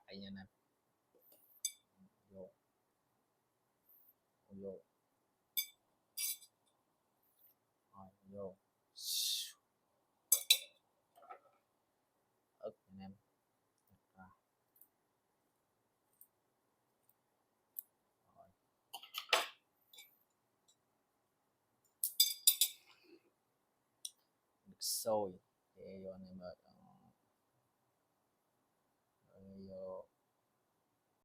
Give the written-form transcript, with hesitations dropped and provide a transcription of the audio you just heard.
lại nha anh em. Vô vô rồi vô ức anh em. Rồi. Rồi. Nước sôi để vô anh em ơi. Rồi vô